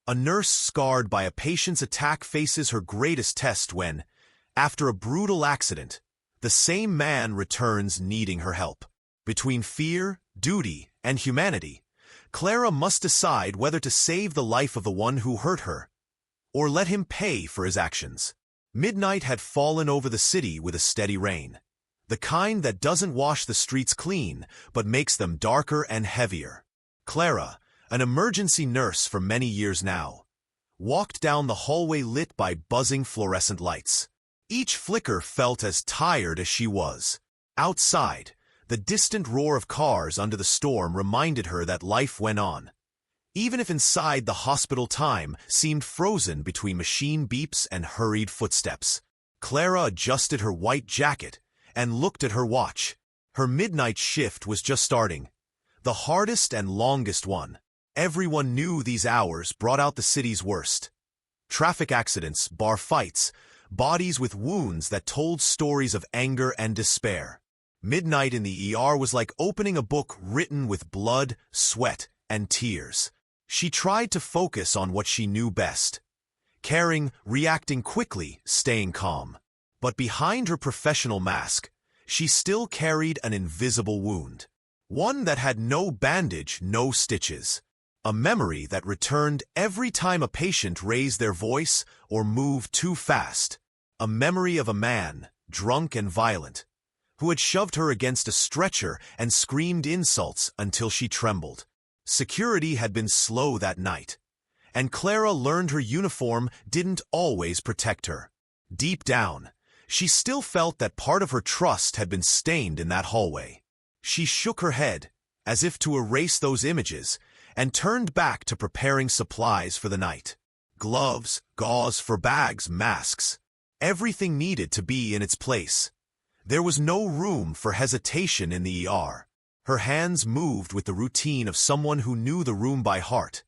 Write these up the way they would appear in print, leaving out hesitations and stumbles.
A nurse scarred by a patient's attack faces her greatest test when, after a brutal accident, the same man returns needing her help. Between fear, duty, and humanity, Clara must decide whether to save the life of the one who hurt her, or let him pay for his actions. Midnight had fallen over the city with a steady rain, the kind that doesn't wash the streets clean, but makes them darker and heavier. Clara, an emergency nurse for many years now, walked down the hallway lit by buzzing fluorescent lights. Each flicker felt as tired as she was. Outside, the distant roar of cars under the storm reminded her that life went on, even if inside the hospital time seemed frozen between machine beeps and hurried footsteps. Clara adjusted her white jacket and looked at her watch. Her midnight shift was just starting, the hardest and longest one. Everyone knew these hours brought out the city's worst. Traffic accidents, bar fights, bodies with wounds that told stories of anger and despair. Midnight in the ER was like opening a book written with blood, sweat, and tears. She tried to focus on what she knew best: caring, reacting quickly, staying calm. But behind her professional mask, she still carried an invisible wound. One that had no bandage, no stitches. A memory that returned every time a patient raised their voice or moved too fast. A memory of a man, drunk and violent, who had shoved her against a stretcher and screamed insults until she trembled. Security had been slow that night, and Clara learned her uniform didn't always protect her. Deep down, she still felt that part of her trust had been stained in that hallway. She shook her head, as if to erase those images, and turned back to preparing supplies for the night. Gloves, gauze for bags, masks. Everything needed to be in its place. There was no room for hesitation in the ER. Her hands moved with the routine of someone who knew the room by heart,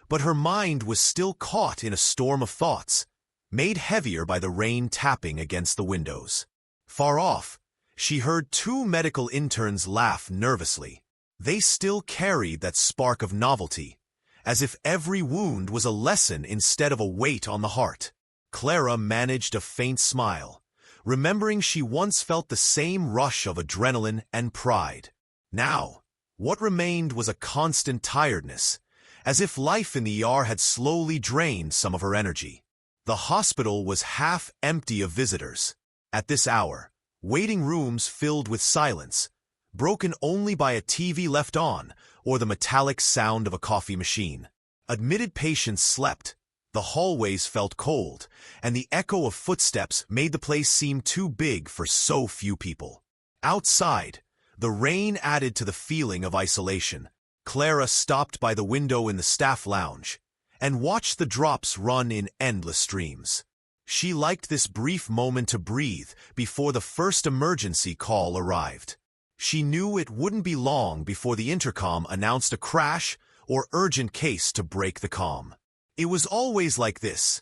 but her mind was still caught in a storm of thoughts, made heavier by the rain tapping against the windows. Far off, she heard two medical interns laugh nervously. They still carried that spark of novelty, as if every wound was a lesson instead of a weight on the heart. Clara managed a faint smile, remembering she once felt the same rush of adrenaline and pride. Now, what remained was a constant tiredness, as if life in the ER had slowly drained some of her energy. The hospital was half empty of visitors. At this hour, waiting rooms filled with silence, broken only by a TV left on or the metallic sound of a coffee machine. Admitted patients slept, the hallways felt cold, and the echo of footsteps made the place seem too big for so few people. Outside, the rain added to the feeling of isolation. Clara stopped by the window in the staff lounge and watched the drops run in endless streams. She liked this brief moment to breathe before the first emergency call arrived. She knew it wouldn't be long before the intercom announced a crash or urgent case to break the calm. It was always like this,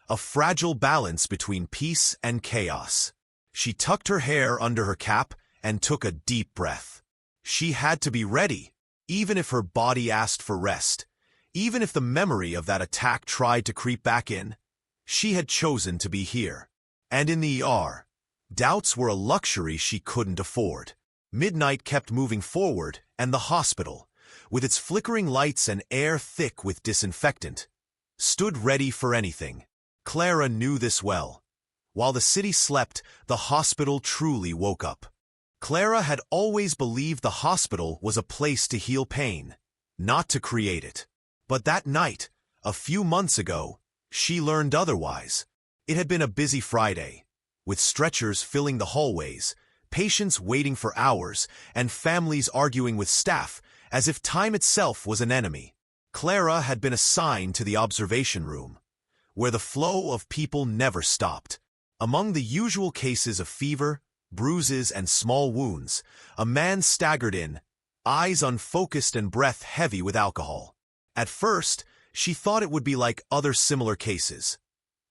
a fragile balance between peace and chaos. She tucked her hair under her cap and took a deep breath. She had to be ready, even if her body asked for rest, even if the memory of that attack tried to creep back in. She had chosen to be here. And in the ER, doubts were a luxury she couldn't afford. Midnight kept moving forward, and the hospital, with its flickering lights and air thick with disinfectant, stood ready for anything. Clara knew this well. While the city slept, the hospital truly woke up. Clara had always believed the hospital was a place to heal pain, not to create it. But that night, a few months ago, she learned otherwise. It had been a busy Friday, with stretchers filling the hallways, patients waiting for hours, and families arguing with staff as if time itself was an enemy. Clara had been assigned to the observation room, where the flow of people never stopped. Among the usual cases of fever, bruises, and small wounds, a man staggered in, eyes unfocused and breath heavy with alcohol. At first, she thought it would be like other similar cases.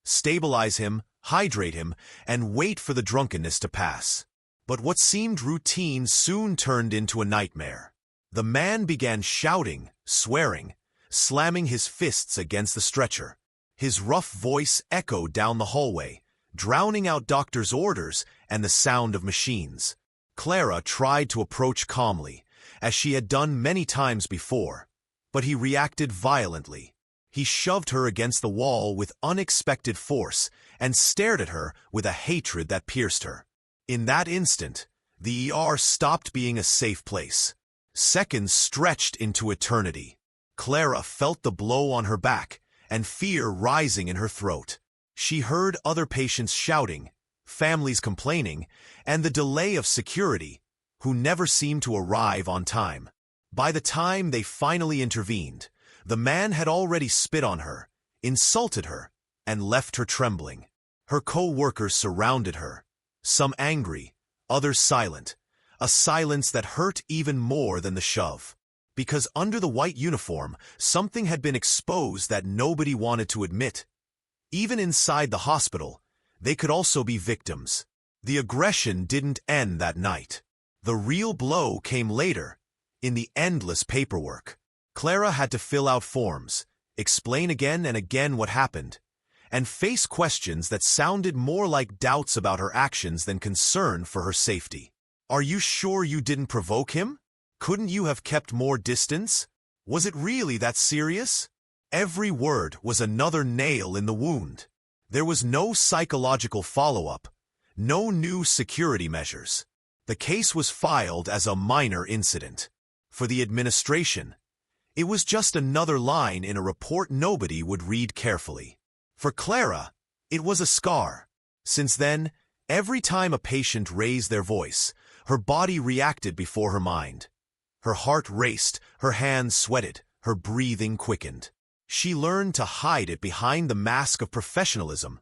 Stabilize him, hydrate him, and wait for the drunkenness to pass. But what seemed routine soon turned into a nightmare. The man began shouting, swearing, slamming his fists against the stretcher. His rough voice echoed down the hallway, drowning out doctor's orders and the sound of machines. Clara tried to approach calmly, as she had done many times before, but he reacted violently. He shoved her against the wall with unexpected force and stared at her with a hatred that pierced her. In that instant, the ER stopped being a safe place. Seconds stretched into eternity. Clara felt the blow on her back and fear rising in her throat. She heard other patients shouting, families complaining, and the delay of security, who never seemed to arrive on time. By the time they finally intervened, the man had already spit on her, insulted her, and left her trembling. Her co-workers surrounded her, some angry, others silent, a silence that hurt even more than the shove. Because under the white uniform, something had been exposed that nobody wanted to admit. Even inside the hospital, they could also be victims. The aggression didn't end that night. The real blow came later, in the endless paperwork. Clara had to fill out forms, explain again and again what happened, and face questions that sounded more like doubts about her actions than concern for her safety. Are you sure you didn't provoke him? Couldn't you have kept more distance? Was it really that serious? Every word was another nail in the wound. There was no psychological follow-up, no new security measures. The case was filed as a minor incident. For the administration, it was just another line in a report nobody would read carefully. For Clara, it was a scar. Since then, every time a patient raised their voice, her body reacted before her mind. Her heart raced, her hands sweated, her breathing quickened. She learned to hide it behind the mask of professionalism,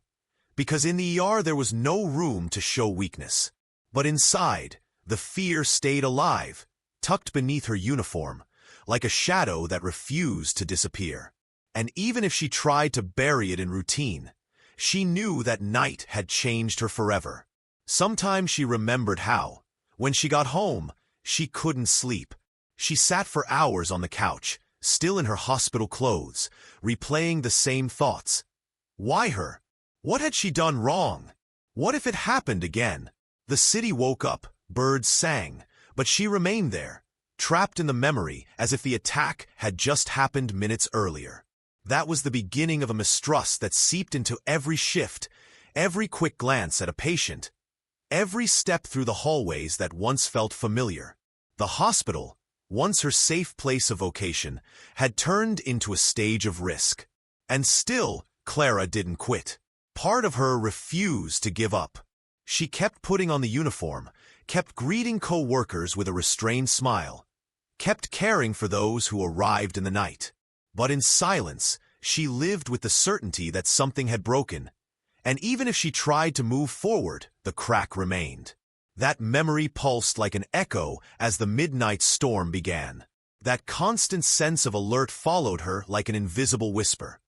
because in the ER there was no room to show weakness. But inside, the fear stayed alive, tucked beneath her uniform, like a shadow that refused to disappear. And even if she tried to bury it in routine, she knew that night had changed her forever. Sometimes she remembered how, when she got home, she couldn't sleep. She sat for hours on the couch, still in her hospital clothes, replaying the same thoughts. Why her? What had she done wrong? What if it happened again? The city woke up, birds sang, but she remained there, trapped in the memory as if the attack had just happened minutes earlier. That was the beginning of a mistrust that seeped into every shift, every quick glance at a patient, every step through the hallways that once felt familiar. The hospital, once her safe place of vocation, had turned into a stage of risk. And still, Clara didn't quit. Part of her refused to give up. She kept putting on the uniform, kept greeting co-workers with a restrained smile, kept caring for those who arrived in the night. But in silence, she lived with the certainty that something had broken, and even if she tried to move forward, the crack remained. That memory pulsed like an echo as the midnight storm began. That constant sense of alert followed her like an invisible whisper,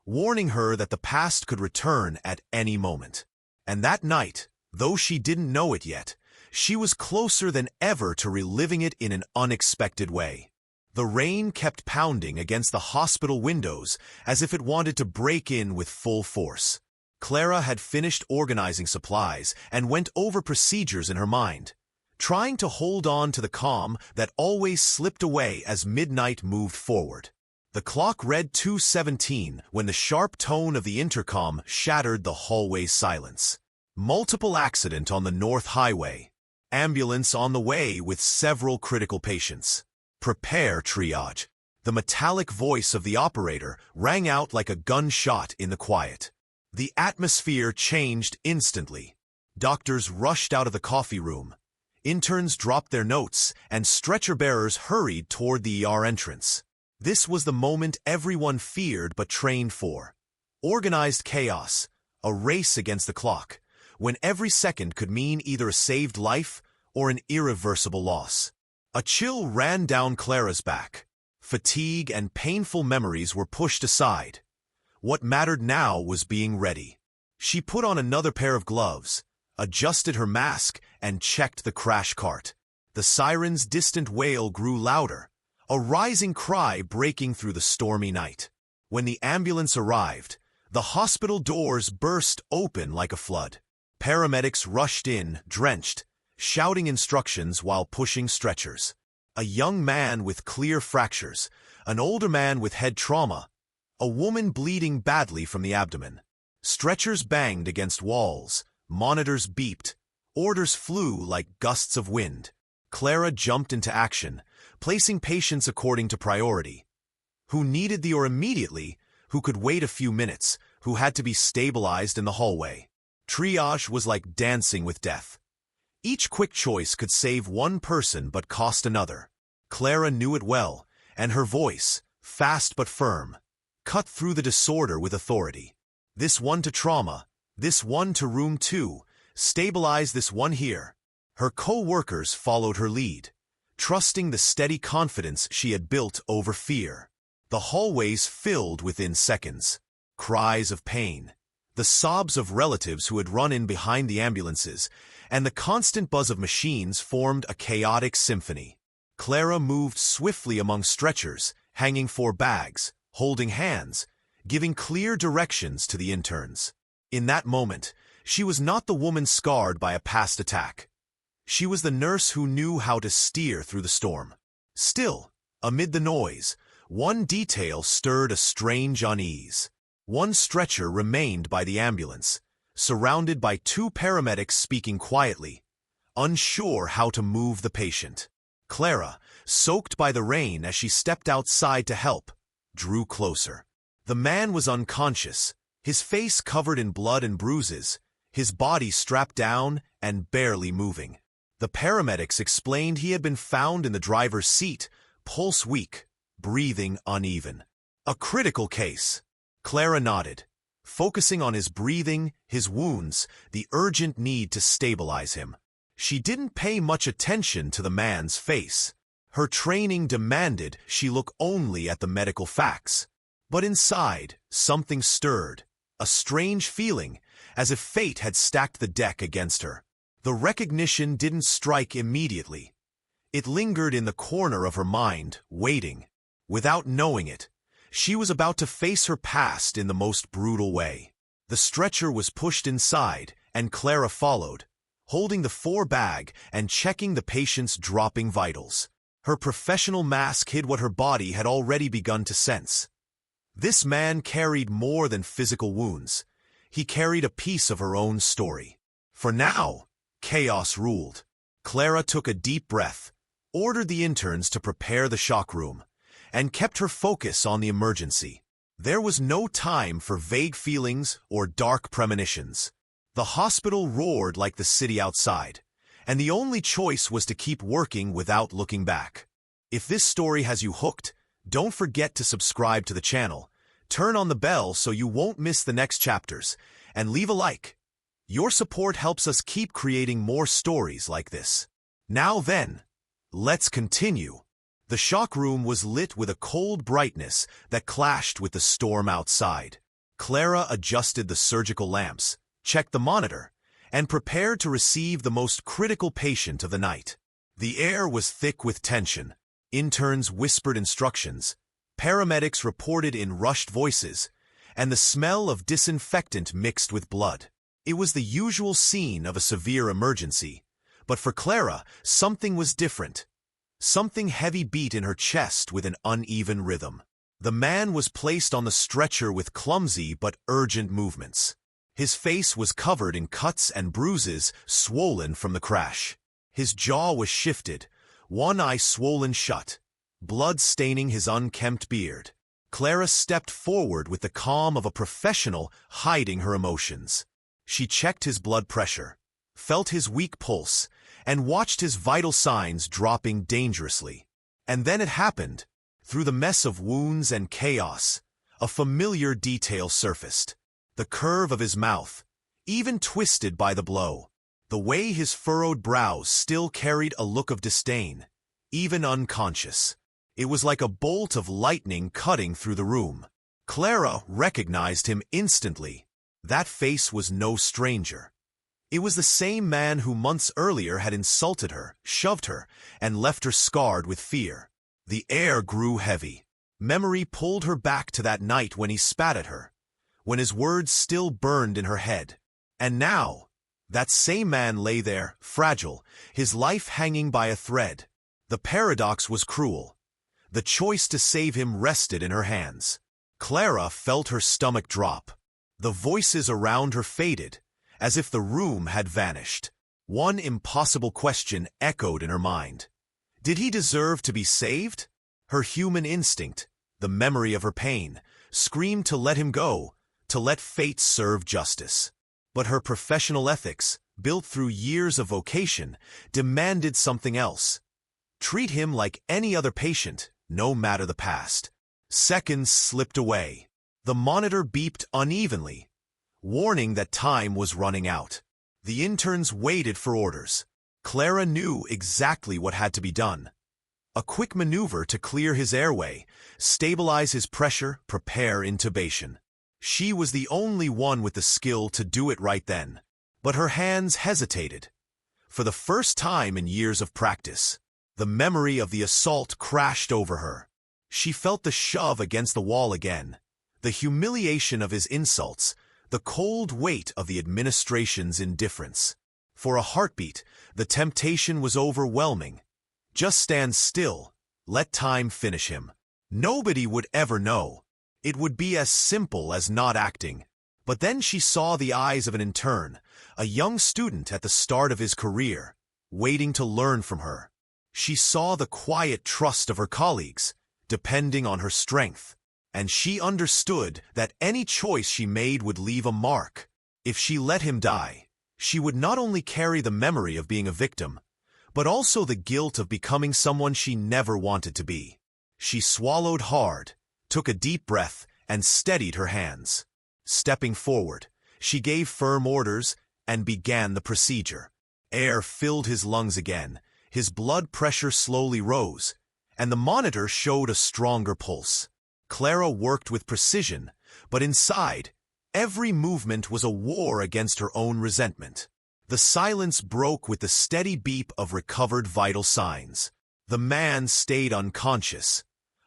warning her that the past could return at any moment. And that night, though she didn't know it yet, she was closer than ever to reliving it in an unexpected way. The rain kept pounding against the hospital windows as if it wanted to break in with full force. Clara had finished organizing supplies and went over procedures in her mind, trying to hold on to the calm that always slipped away as midnight moved forward. The clock read 2:17 when the sharp tone of the intercom shattered the hallway silence. Multiple accident on the North Highway. Ambulance on the way with several critical patients. Prepare triage. The metallic voice of the operator rang out like a gunshot in the quiet. The atmosphere changed instantly. Doctors rushed out of the coffee room. Interns dropped their notes, and stretcher-bearers hurried toward the ER entrance. This was the moment everyone feared but trained for. Organized chaos, a race against the clock, when every second could mean either a saved life or an irreversible loss. A chill ran down Clara's back. Fatigue and painful memories were pushed aside. What mattered now was being ready. She put on another pair of gloves, adjusted her mask, and checked the crash cart. The siren's distant wail grew louder, a rising cry breaking through the stormy night. When the ambulance arrived, the hospital doors burst open like a flood. Paramedics rushed in, drenched, shouting instructions while pushing stretchers. A young man with clear fractures, an older man with head trauma, a woman bleeding badly from the abdomen. Stretchers banged against walls, monitors beeped, orders flew like gusts of wind. Clara jumped into action, placing patients according to priority. Who needed the or immediately, who could wait a few minutes, who had to be stabilized in the hallway. Triage was like dancing with death. Each quick choice could save one person but cost another. Clara knew it well, and her voice, fast but firm, cut through the disorder with authority. This one to trauma, this one to room 2, stabilize this one here. Her co-workers followed her lead, trusting the steady confidence she had built over fear. The hallways filled within seconds. Cries of pain, the sobs of relatives who had run in behind the ambulances, and the constant buzz of machines formed a chaotic symphony. Clara moved swiftly among stretchers, hanging 4 bags, holding hands, giving clear directions to the interns. In that moment, she was not the woman scarred by a past attack. She was the nurse who knew how to steer through the storm. Still, amid the noise, one detail stirred a strange unease. One stretcher remained by the ambulance, surrounded by 2 paramedics speaking quietly, unsure how to move the patient. Clara, soaked by the rain as she stepped outside to help, drew closer. The man was unconscious, his face covered in blood and bruises, his body strapped down and barely moving. The paramedics explained he had been found in the driver's seat, pulse weak, breathing uneven. A critical case. Clara nodded, focusing on his breathing, his wounds, the urgent need to stabilize him. She didn't pay much attention to the man's face. Her training demanded she look only at the medical facts. But inside, something stirred, a strange feeling, as if fate had stacked the deck against her. The recognition didn't strike immediately. It lingered in the corner of her mind, waiting. Without knowing it, she was about to face her past in the most brutal way. The stretcher was pushed inside, and Clara followed, holding the 4 bag and checking the patient's dropping vitals. Her professional mask hid what her body had already begun to sense. This man carried more than physical wounds. He carried a piece of her own story. For now, chaos ruled. Clara took a deep breath, ordered the interns to prepare the shock room, and kept her focus on the emergency. There was no time for vague feelings or dark premonitions. The hospital roared like the city outside, and the only choice was to keep working without looking back. If this story has you hooked, don't forget to subscribe to the channel, turn on the bell so you won't miss the next chapters, and leave a like. Your support helps us keep creating more stories like this. Now then, let's continue. The shock room was lit with a cold brightness that clashed with the storm outside. Clara adjusted the surgical lamps, checked the monitor, and prepared to receive the most critical patient of the night. The air was thick with tension. Interns whispered instructions, paramedics reported in rushed voices, and the smell of disinfectant mixed with blood. It was the usual scene of a severe emergency, but for Clara, something was different. Something heavy beat in her chest with an uneven rhythm. The man was placed on the stretcher with clumsy but urgent movements. His face was covered in cuts and bruises swollen from the crash. His jaw was shifted, one eye swollen shut, blood staining his unkempt beard. Clara stepped forward with the calm of a professional hiding her emotions. She checked his blood pressure, felt his weak pulse, and watched his vital signs dropping dangerously. And then it happened. Through the mess of wounds and chaos, a familiar detail surfaced. The curve of his mouth, even twisted by the blow. The way his furrowed brows still carried a look of disdain, even unconscious. It was like a bolt of lightning cutting through the room. Clara recognized him instantly. That face was no stranger. It was the same man who months earlier had insulted her, shoved her, and left her scarred with fear. The air grew heavy. Memory pulled her back to that night when he spat at her, when his words still burned in her head. And now, that same man lay there, fragile, his life hanging by a thread. The paradox was cruel. The choice to save him rested in her hands. Clara felt her stomach drop. The voices around her faded, as if the room had vanished. One impossible question echoed in her mind. Did he deserve to be saved? Her human instinct, the memory of her pain, screamed to let him go, to let fate serve justice. But her professional ethics, built through years of vocation, demanded something else. Treat him like any other patient, no matter the past. Seconds slipped away. The monitor beeped unevenly, warning that time was running out. The interns waited for orders. Clara knew exactly what had to be done. A quick maneuver to clear his airway, stabilize his pressure, prepare intubation. She was the only one with the skill to do it right then. But her hands hesitated. For the first time in years of practice, the memory of the assault crashed over her. She felt the shove against the wall again, the humiliation of his insults, the cold weight of the administration's indifference. For a heartbeat, the temptation was overwhelming. Just stand still, let time finish him. Nobody would ever know. It would be as simple as not acting. But then she saw the eyes of an intern, a young student at the start of his career, waiting to learn from her. She saw the quiet trust of her colleagues, depending on her strength. And she understood that any choice she made would leave a mark. If she let him die, she would not only carry the memory of being a victim, but also the guilt of becoming someone she never wanted to be. She swallowed hard, took a deep breath, and steadied her hands. Stepping forward, she gave firm orders and began the procedure. Air filled his lungs again, his blood pressure slowly rose, and the monitor showed a stronger pulse. Clara worked with precision, but inside, every movement was a war against her own resentment. The silence broke with the steady beep of recovered vital signs. The man stayed unconscious,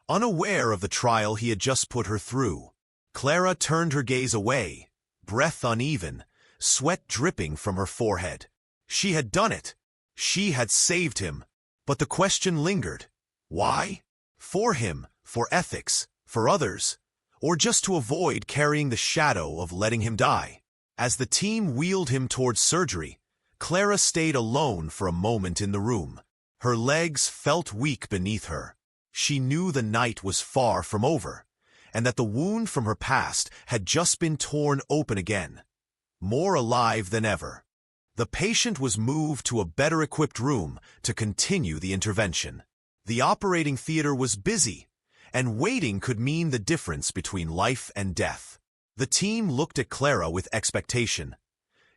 unaware of the trial he had just put her through. Clara turned her gaze away, breath uneven, sweat dripping from her forehead. She had done it. She had saved him. But the question lingered. Why? For him, for ethics, for others, or just to avoid carrying the shadow of letting him die. As the team wheeled him towards surgery, Clara stayed alone for a moment in the room. Her legs felt weak beneath her. She knew the night was far from over, and that the wound from her past had just been torn open again, more alive than ever. The patient was moved to a better-equipped room to continue the intervention. The operating theater was busy, and waiting could mean the difference between life and death. The team looked at Clara with expectation.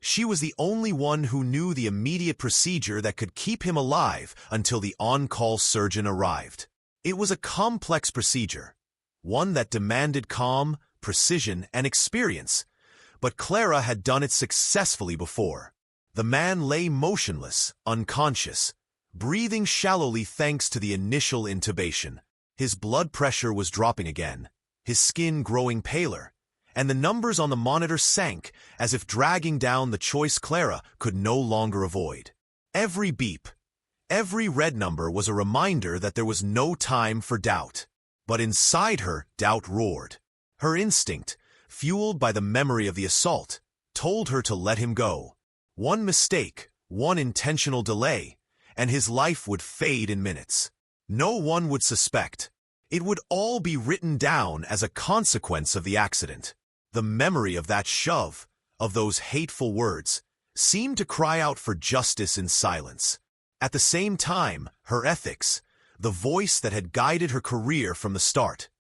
She was the only one who knew the immediate procedure that could keep him alive until the on-call surgeon arrived. It was a complex procedure, one that demanded calm, precision, and experience, but Clara had done it successfully before. The man lay motionless, unconscious, breathing shallowly thanks to the initial intubation. His blood pressure was dropping again, his skin growing paler, and the numbers on the monitor sank as if dragging down the choice Clara could no longer avoid. Every beep, every red number was a reminder that there was no time for doubt. But inside her, doubt roared. Her instinct, fueled by the memory of the assault, told her to let him go. One mistake, one intentional delay, and his life would fade in minutes. No one would suspect. It would all be written down as a consequence of the accident. The memory of that shove, of those hateful words, seemed to cry out for justice in silence. At the same time, her ethics, the voice that had guided her career from the start,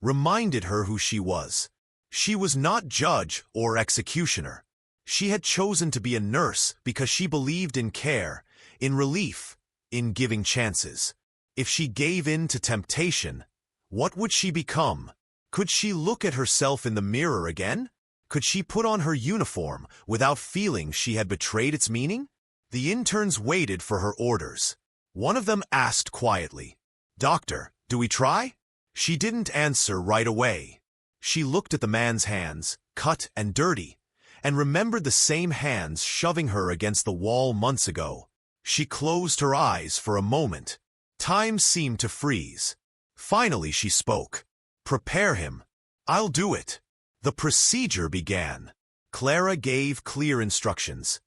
reminded her who she was. She was not judge or executioner. She had chosen to be a nurse because she believed in care, in relief, in giving chances. If she gave in to temptation, what would she become? Could she look at herself in the mirror again? Could she put on her uniform without feeling she had betrayed its meaning? The interns waited for her orders. One of them asked quietly, "Doctor, Do we try? She didn't answer right away. She looked at the man's hands, cut and dirty, and remembered the same hands shoving her against the wall months ago. She closed her eyes for a moment. Time seemed to freeze. Finally she spoke. Prepare him. I'll do it. The procedure began. Clara gave clear instructions.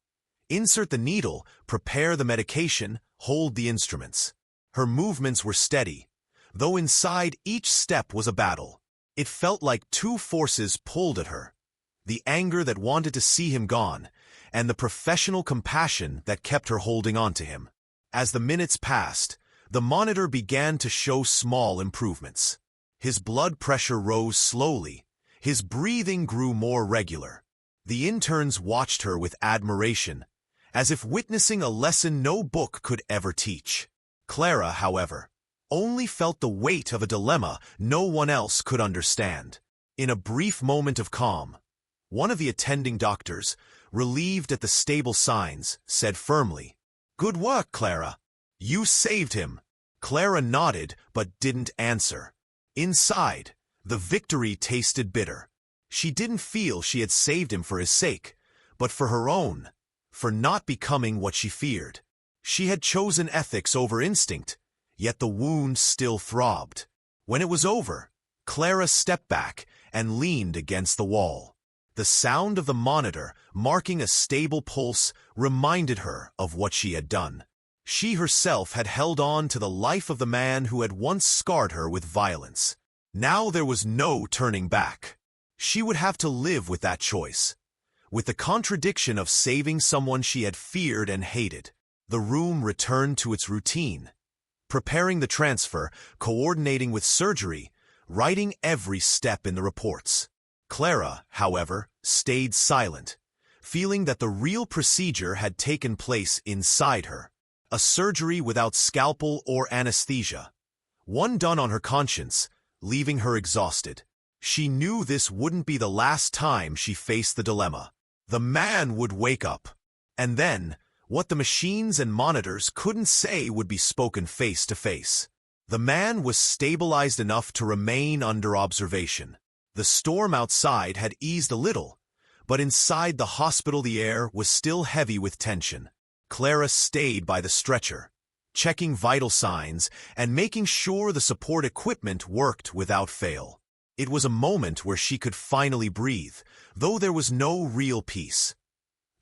Insert the needle, prepare the medication, hold the instruments. Her movements were steady, though inside each step was a battle. It felt like two forces pulled at her. The anger that wanted to see him gone, and the professional compassion that kept her holding on to him. As the minutes passed, the monitor began to show small improvements. His blood pressure rose slowly. His breathing grew more regular. The interns watched her with admiration, as if witnessing a lesson no book could ever teach. Clara, however, only felt the weight of a dilemma no one else could understand. In a brief moment of calm, one of the attending doctors, relieved at the stable signs, said firmly, "Good work, Clara. You saved him." Clara nodded but didn't answer. Inside, the victory tasted bitter. She didn't feel she had saved him for his sake, but for her own, for not becoming what she feared. She had chosen ethics over instinct, yet the wound still throbbed. When it was over, Clara stepped back and leaned against the wall. The sound of the monitor, marking a stable pulse, reminded her of what she had done. She herself had held on to the life of the man who had once scarred her with violence. Now there was no turning back. She would have to live with that choice, with the contradiction of saving someone she had feared and hated. The room returned to its routine, preparing the transfer, coordinating with surgery, writing every step in the reports. Clara, however, stayed silent, feeling that the real procedure had taken place inside her. A surgery without scalpel or anesthesia. One done on her conscience, leaving her exhausted. She knew this wouldn't be the last time she faced the dilemma. The man would wake up. And then, what the machines and monitors couldn't say would be spoken face to face. The man was stabilized enough to remain under observation. The storm outside had eased a little, but inside the hospital the air was still heavy with tension. Clara stayed by the stretcher, checking vital signs and making sure the support equipment worked without fail. It was a moment where she could finally breathe, though there was no real peace.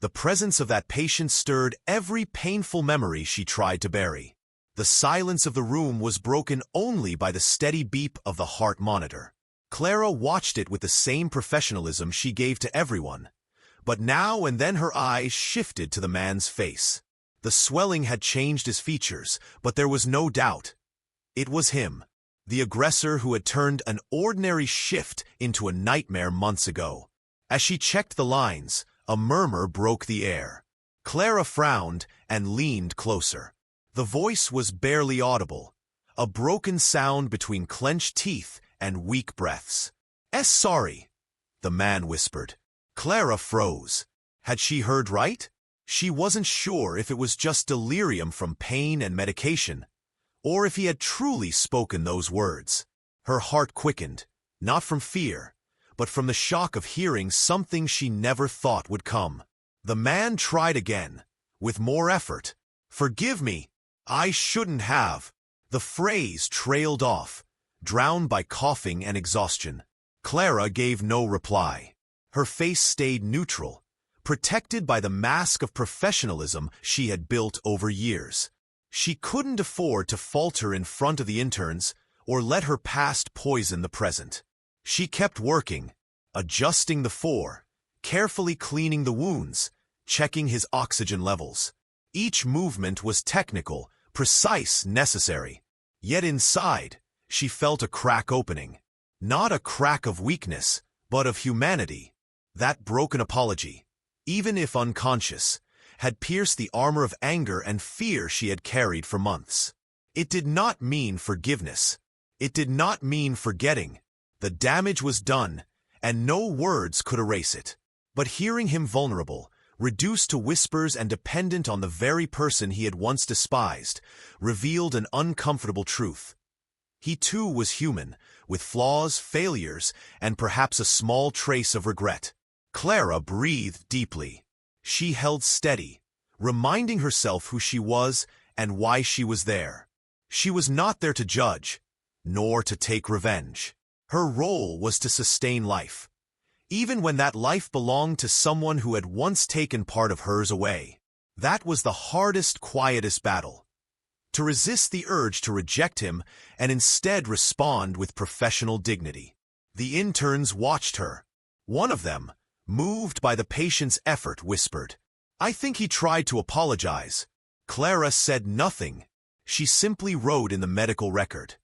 The presence of that patient stirred every painful memory she tried to bury. The silence of the room was broken only by the steady beep of the heart monitor. Clara watched it with the same professionalism she gave to everyone, but now and then her eyes shifted to the man's face. The swelling had changed his features, but there was no doubt. It was him, the aggressor who had turned an ordinary shift into a nightmare months ago. As she checked the lines, a murmur broke the air. Clara frowned and leaned closer. The voice was barely audible, a broken sound between clenched teeth and weak breaths. Sorry," the man whispered. Clara froze. Had she heard right? She wasn't sure if it was just delirium from pain and medication, or if he had truly spoken those words. Her heart quickened, not from fear, but from the shock of hearing something she never thought would come. The man tried again, with more effort. "Forgive me, I shouldn't have." The phrase trailed off, drowned by coughing and exhaustion. Clara gave no reply. Her face stayed neutral, protected by the mask of professionalism she had built over years. She couldn't afford to falter in front of the interns or let her past poison the present. She kept working, adjusting the four, carefully cleaning the wounds, checking his oxygen levels. Each movement was technical, precise, necessary. Yet inside, she felt a crack opening. Not a crack of weakness, but of humanity. That broken apology, even if unconscious, had pierced the armor of anger and fear she had carried for months. It did not mean forgiveness. It did not mean forgetting. The damage was done, and no words could erase it. But hearing him vulnerable, reduced to whispers and dependent on the very person he had once despised, revealed an uncomfortable truth. He too was human, with flaws, failures, and perhaps a small trace of regret. Clara breathed deeply. She held steady, reminding herself who she was and why she was there. She was not there to judge, nor to take revenge. Her role was to sustain life, even when that life belonged to someone who had once taken part of hers away. That was the hardest, quietest battle. To resist the urge to reject him and instead respond with professional dignity. The interns watched her. One of them, moved by the patient's effort, whispered, "I think he tried to apologize." Clara said nothing. She simply wrote in the medical record.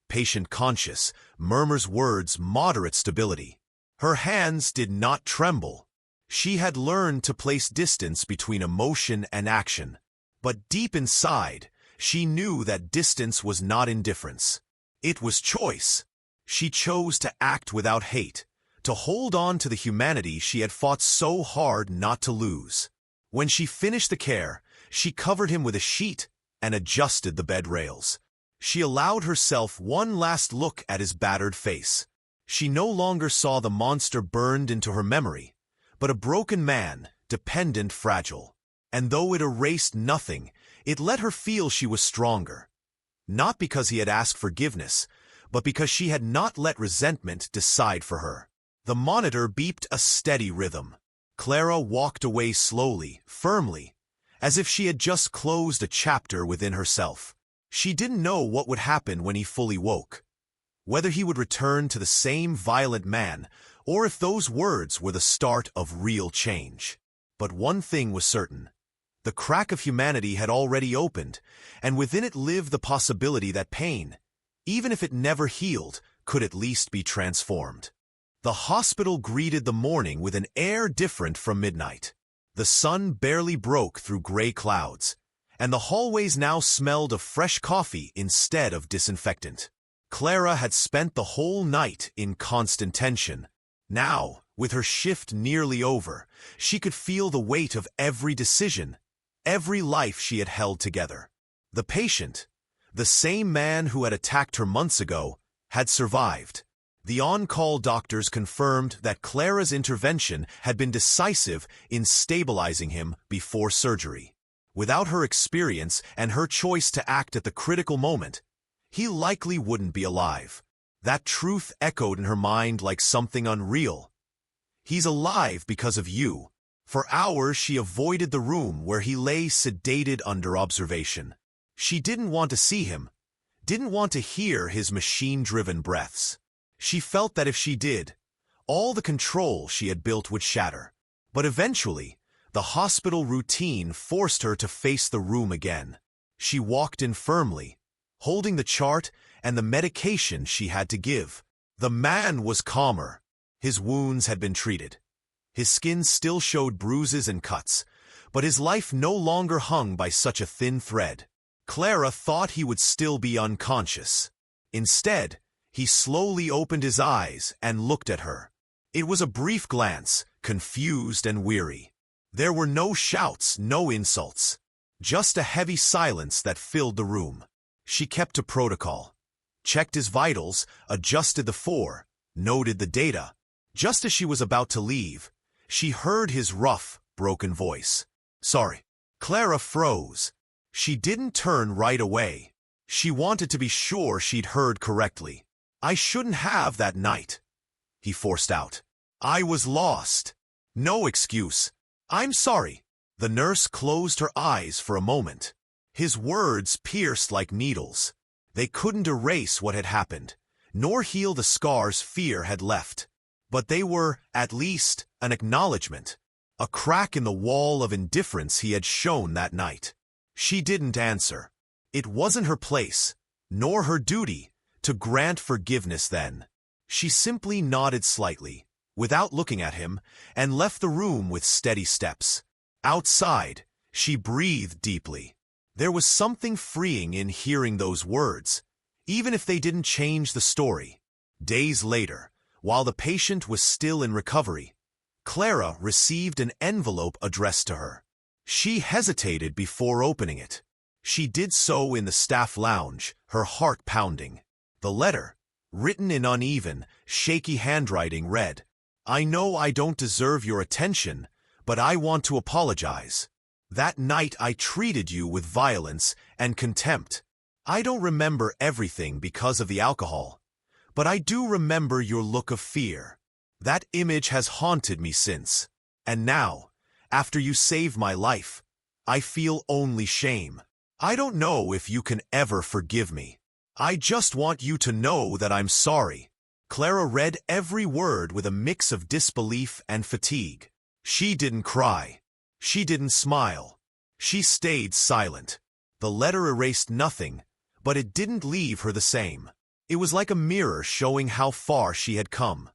Patient conscious, murmurs words, moderate stability. Her hands did not tremble. She had learned to place distance between emotion and action. But deep inside, she knew that distance was not indifference. It was choice. She chose to act without hate, to hold on to the humanity she had fought so hard not to lose. When she finished the care, she covered him with a sheet and adjusted the bed rails. She allowed herself one last look at his battered face. She no longer saw the monster burned into her memory, but a broken man, dependent, fragile. And though it erased nothing, it let her feel she was stronger. Not because he had asked forgiveness, but because she had not let resentment decide for her. The monitor beeped a steady rhythm. Clara walked away slowly, firmly, as if she had just closed a chapter within herself. She didn't know what would happen when he fully woke. Whether he would return to the same violent man, or if those words were the start of real change. But one thing was certain. The crack of humanity had already opened, and within it lived the possibility that pain, even if it never healed, could at least be transformed. The hospital greeted the morning with an air different from midnight. The sun barely broke through gray clouds, and the hallways now smelled of fresh coffee instead of disinfectant. Clara had spent the whole night in constant tension. Now, with her shift nearly over, she could feel the weight of every decision, every life she had held together. The patient, the same man who had attacked her months ago, had survived. The on-call doctors confirmed that Clara's intervention had been decisive in stabilizing him before surgery. Without her experience and her choice to act at the critical moment, he likely wouldn't be alive. That truth echoed in her mind like something unreal. He's alive because of you. For hours she avoided the room where he lay sedated under observation. She didn't want to see him, didn't want to hear his machine-driven breaths. She felt that if she did, all the control she had built would shatter. But eventually, the hospital routine forced her to face the room again. She walked in firmly, holding the chart and the medication she had to give. The man was calmer. His wounds had been treated. His skin still showed bruises and cuts, but his life no longer hung by such a thin thread. Clara thought he would still be unconscious. Instead, he slowly opened his eyes and looked at her. It was a brief glance, confused and weary. There were no shouts, no insults, just a heavy silence that filled the room. She kept to protocol, checked his vitals, adjusted the four, noted the data. Just as she was about to leave, she heard his rough, broken voice. "Sorry." Clara froze. She didn't turn right away. She wanted to be sure she'd heard correctly. "I shouldn't have that night," he forced out. "I was lost." "No excuse. I'm sorry." The nurse closed her eyes for a moment. His words pierced like needles. They couldn't erase what had happened, nor heal the scars fear had left. But they were, at least, an acknowledgement, a crack in the wall of indifference he had shown that night. She didn't answer. It wasn't her place, nor her duty, to grant forgiveness then. She simply nodded slightly, without looking at him, and left the room with steady steps. Outside, she breathed deeply. There was something freeing in hearing those words, even if they didn't change the story. Days later, while the patient was still in recovery, Clara received an envelope addressed to her. She hesitated before opening it. She did so in the staff lounge, her heart pounding. The letter, written in uneven, shaky handwriting, read, "I know I don't deserve your attention, but I want to apologize. That night I treated you with violence and contempt. I don't remember everything because of the alcohol, but I do remember your look of fear. That image has haunted me since. And now, after you saved my life, I feel only shame. I don't know if you can ever forgive me. I just want you to know that I'm sorry." Clara read every word with a mix of disbelief and fatigue. She didn't cry. She didn't smile. She stayed silent. The letter erased nothing, but it didn't leave her the same. It was like a mirror showing how far she had come.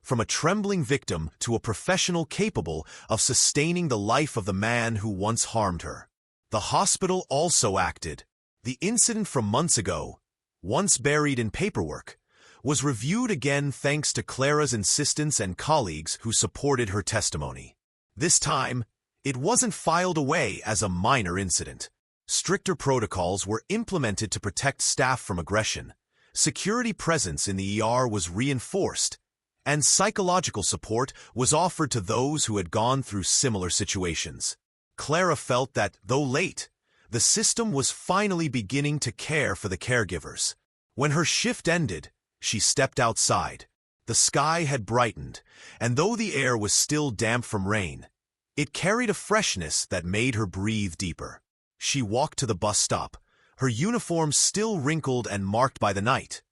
From a trembling victim to a professional capable of sustaining the life of the man who once harmed her. The hospital also acted. The incident from months ago, once buried in paperwork, was reviewed again thanks to Clara's insistence and colleagues who supported her testimony. This time, it wasn't filed away as a minor incident. Stricter protocols were implemented to protect staff from aggression. Security presence in the ER was reinforced, and psychological support was offered to those who had gone through similar situations. Clara felt that, though late, the system was finally beginning to care for the caregivers. When her shift ended, she stepped outside. The sky had brightened, and though the air was still damp from rain, it carried a freshness that made her breathe deeper. She walked to the bus stop, her uniform still wrinkled and marked by the night,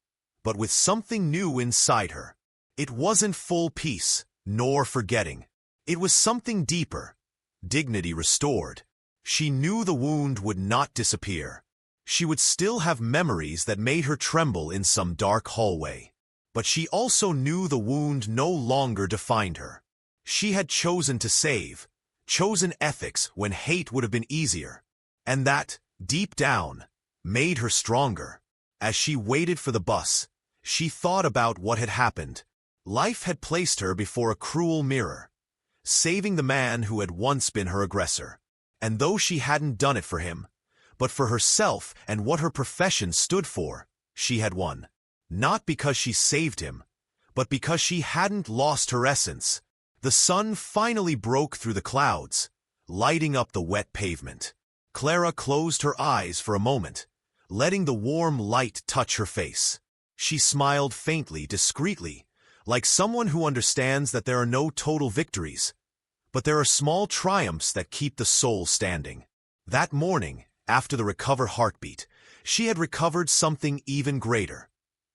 but with something new inside her. It wasn't full peace, nor forgetting. It was something deeper, dignity restored. She knew the wound would not disappear. She would still have memories that made her tremble in some dark hallway. But she also knew the wound no longer defined her. She had chosen to save, chosen ethics when hate would have been easier. And that, deep down, made her stronger. As she waited for the bus, she thought about what had happened. Life had placed her before a cruel mirror, saving the man who had once been her aggressor. And though she hadn't done it for him, but for herself and what her profession stood for, she had won. Not because she saved him, but because she hadn't lost her essence. The sun finally broke through the clouds, lighting up the wet pavement. Clara closed her eyes for a moment, letting the warm light touch her face. She smiled faintly, discreetly, like someone who understands that there are no total victories, but there are small triumphs that keep the soul standing. That morning, after the recovered heartbeat, she had recovered something even greater.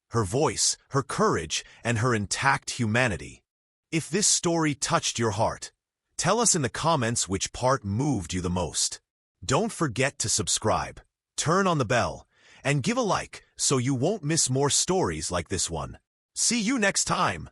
Her voice, her courage, and her intact humanity. If this story touched your heart, tell us in the comments which part moved you the most. Don't forget to subscribe, turn on the bell, and give a like so you won't miss more stories like this one. See you next time!